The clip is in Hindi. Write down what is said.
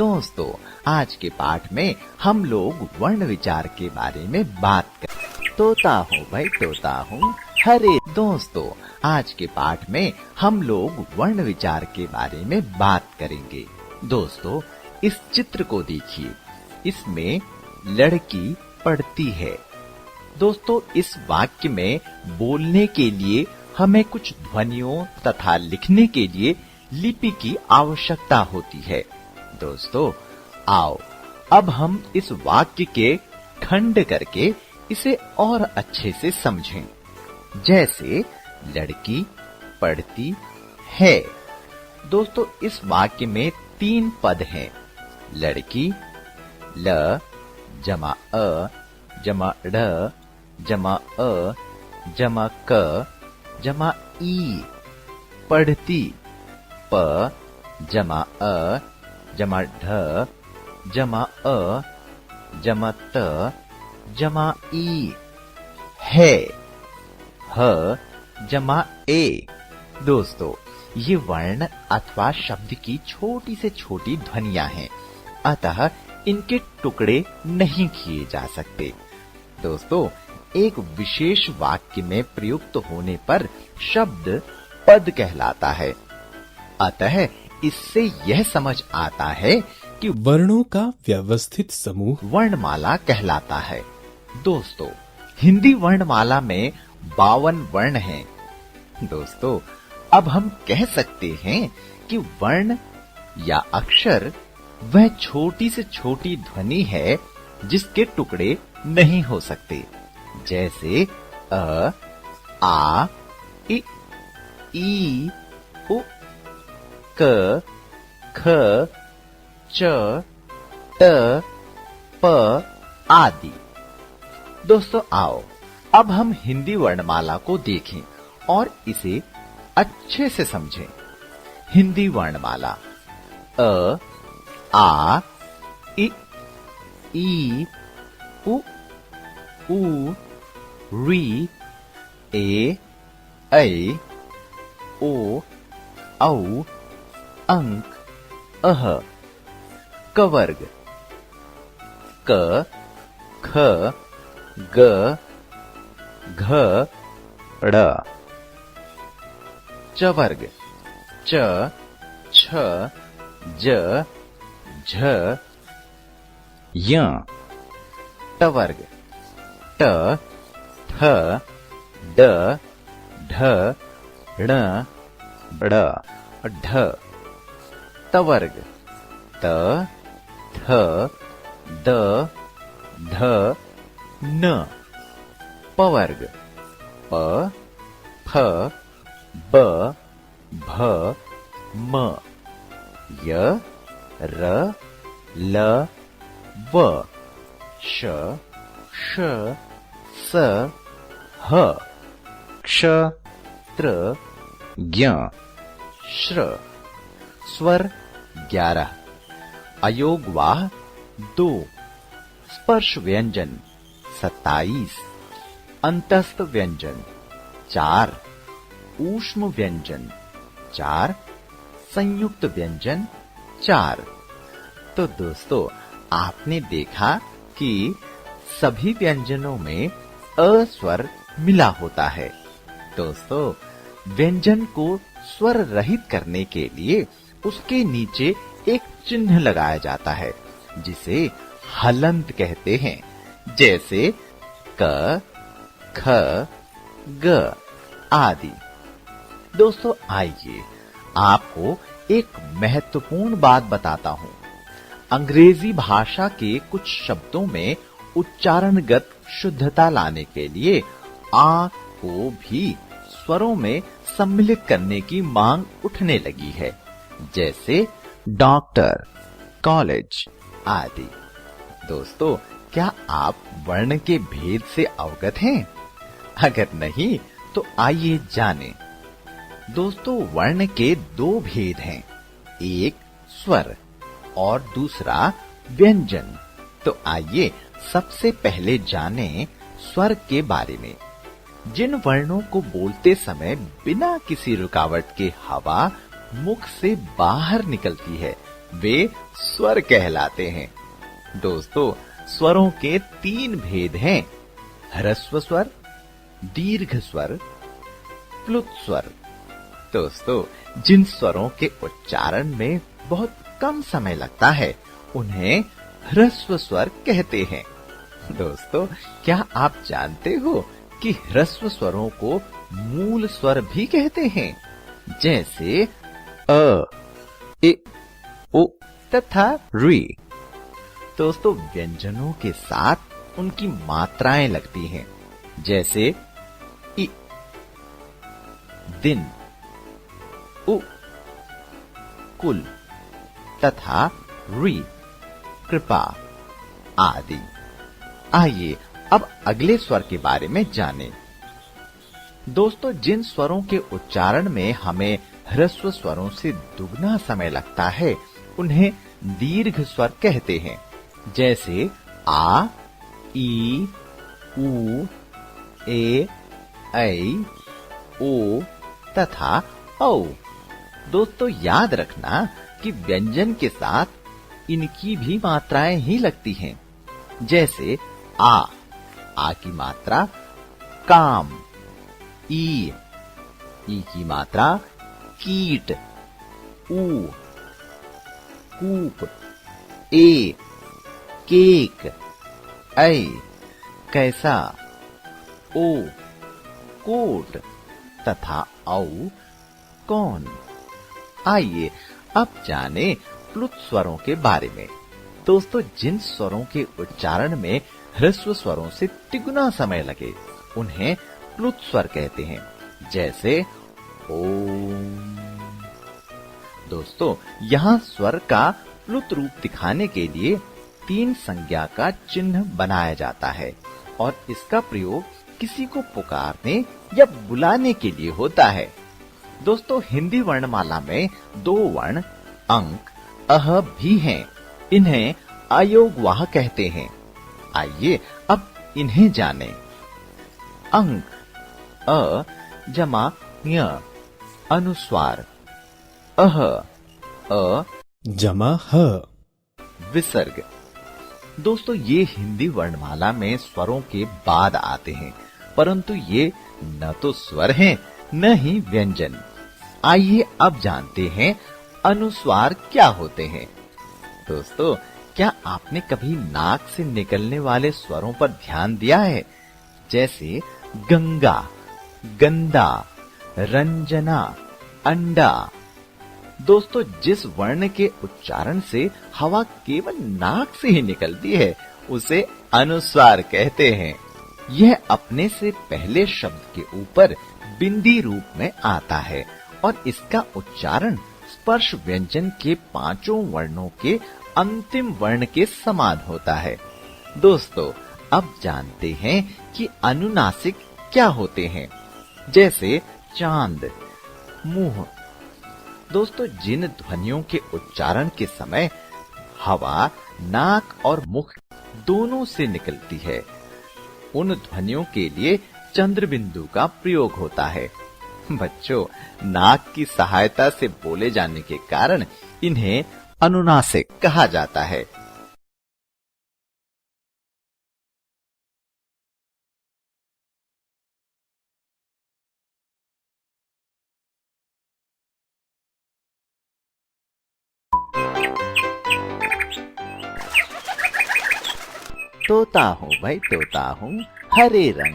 दोस्तों, आज के पाठ में हम लोग वर्ण विचार के बारे में बात कर। तोता हूँ भाई तोता हूँ हरे। दोस्तों, आज के पाठ में हम लोग वर्ण विचार के बारे में बात करेंगे। दोस्तों, इस चित्र को देखिए, इसमें लड़की पढ़ती है। दोस्तों, इस वाक्य में बोलने के लिए हमें कुछ ध्वनियों तथा लिखने के लिए लिपि की आवश्यकता होती है। दोस्तों, आओ अब हम इस वाक्य के खंड करके इसे और अच्छे से समझें। जैसे लड़की पढ़ती है। दोस्तों, इस वाक्य में 3 पद हैं। लड़की ल जमा अ जमा ड़ जमा अ जमा क जमा ई। पढ़ती प जमा अ जमा ढ जमा अ जमा त जमा ई। है ह जमा ए। दोस्तों, ये वर्ण अथवा शब्द की छोटी से छोटी ध्वनियां हैं, अतः इनके टुकड़े नहीं किए जा सकते। दोस्तों, एक विशेष वाक्य में प्रयुक्त होने पर शब्द पद कहलाता है। अतः इससे यह समझ आता है कि वर्णों का व्यवस्थित समूह वर्णमाला कहलाता है। दोस्तों, हिंदी वर्णमाला में 52 वर्ण हैं। दोस्तों, अब हम कह सकते हैं कि वर्ण या अक्षर वह छोटी से छोटी ध्वनि है जिसके टुकड़े नहीं हो सकते। जैसे अ, आ, इ, ई, उ, क, ख, च, ट, प आदि। दोस्तों, आओ अब हम हिंदी वर्णमाला को देखें और इसे अच्छे से समझें। हिंदी वर्णमाला अ, आ, इ, ई, उ, ऊ, ऋ, ए, ऐ, ओ, औ, अंक, अह। कवर्ग क, ख, ग, घ, ड़। चवर्ग च, छ, ज, झ, य। टवर्ग ट, ठ, ड, ढ, ण, ड़, ढ। तवर्ग त, थ, द, ध, न। पवर्ग प, फ, ब, भ, म। य, र, ल, व। श, ष, स, ह। क्ष, त्र, ज्ञ, श्र। स्वर 11, अयोगवाह 2, स्पर्श व्यंजन 27, अंतस्थ व्यंजन 4, ऊष्म व्यंजन 4, संयुक्त व्यंजन 4। तो दोस्तों, आपने देखा कि सभी व्यंजनों में अ स्वर मिला होता है। दोस्तों, व्यंजन को स्वर रहित करने के लिए उसके नीचे एक चिन्ह लगाया जाता है जिसे हलंत कहते हैं। जैसे क, ख, ग आदि। दोस्तों, आइए आपको एक महत्वपूर्ण बात बताता हूं। अंग्रेजी भाषा के कुछ शब्दों में उच्चारणगत शुद्धता लाने के लिए आ को भी स्वरों में सम्मिलित करने की मांग उठने लगी है। जैसे डॉक्टर, कॉलेज आदि। दोस्तों, क्या आप वर्ण के भेद से अवगत हैं? अगर नहीं तो आइए जानें। दोस्तों, वर्ण के 2 भेद हैं, एक स्वर और दूसरा व्यंजन। तो आइए सबसे पहले जानें स्वर के बारे में। जिन वर्णों को बोलते समय बिना किसी रुकावट के हवा मुख से बाहर निकलती है वे स्वर कहलाते हैं। दोस्तों, स्वरों के 3 भेद हैं: ह्रस्व स्वर, दीर्घ स्वर, प्लुत स्वर। दोस्तों, जिन स्वरों के उच्चारण में बहुत कम समय लगता है उन्हें ह्रस्व स्वर कहते हैं। दोस्तों, क्या आप जानते हो कि ह्रस्व स्वरों को मूल स्वर भी कहते हैं, जैसे अ, इ, उ तथा ऋ। दोस्तों, व्यंजनों के साथ उनकी मात्राएं लगती हैं, जैसे इ, दिन, उ, कुल तथा ऋ, कृपा आदि। आइए अब अगले स्वर के बारे में जानें। दोस्तों, जिन स्वरों के उच्चारण में हमें ह्रस्व स्वरों से दुगना समय लगता है उन्हें दीर्घ स्वर कहते हैं, जैसे आ, ई, उ, ए, ऐ, ओ तथा औ। दोस्तों, याद रखना कि व्यंजन के साथ इनकी भी मात्राएं ही लगती हैं, जैसे आ की मात्रा काम, ई की मात्रा कीट, ऊ, कूप, ए, केक, ऐ, कैसा, ओ, कोट तथा औ, कौन। आइए अब जाने प्लुत स्वरों के बारे में। दोस्तों, जिन स्वरों के उच्चारण में ह्रस्व स्वरों से तिगुना समय लगे उन्हें प्लुत स्वर कहते हैं, जैसे ओम। दोस्तों, यहाँ स्वर का प्लुत रूप दिखाने के लिए 3 संज्ञा का चिन्ह बनाया जाता है और इसका प्रयोग किसी को पुकारने या बुलाने के लिए होता है। दोस्तों, हिंदी वर्णमाला में 2 वर्ण अंक अह भी हैं। इन्हें अयोगवाह कहते हैं। आइए अब इन्हें जानें। अंक अ जमा य, अनुस्वार अह, अ जमा ह। विसर्ग। दोस्तों, ये हिंदी वर्णमाला में स्वरों के बाद आते हैं, परंतु ये न तो स्वर हैं न ही व्यंजन। आइए अब जानते हैं अनुस्वार क्या होते हैं। दोस्तों, क्या आपने कभी नाक से निकलने वाले स्वरों पर ध्यान दिया है, जैसे गंगा, गंदा, रंजना, अंडा। दोस्तों, जिस वर्ण के उच्चारण से हवा केवल नाक से ही निकलती है उसे अनुस्वार कहते हैं। यह अपने से पहले शब्द के ऊपर बिंदी रूप में आता है और इसका उच्चारण स्पर्श व्यंजन के 5 वर्णों के अंतिम वर्ण के समान होता है। दोस्तों, अब जानते हैं कि अनुनासिक क्या होते हैं, जैसे चांद, मुंह। दोस्तों, जिन ध्वनियों के उच्चारण के समय हवा नाक और मुख दोनों से निकलती है उन ध्वनियों के लिए चंद्र बिंदु का प्रयोग होता है। बच्चों, नाक की सहायता से बोले जाने के कारण इन्हें अनुनासिक कहा जाता है। तोता हूँ भाई, तोता हूँ हरे रंग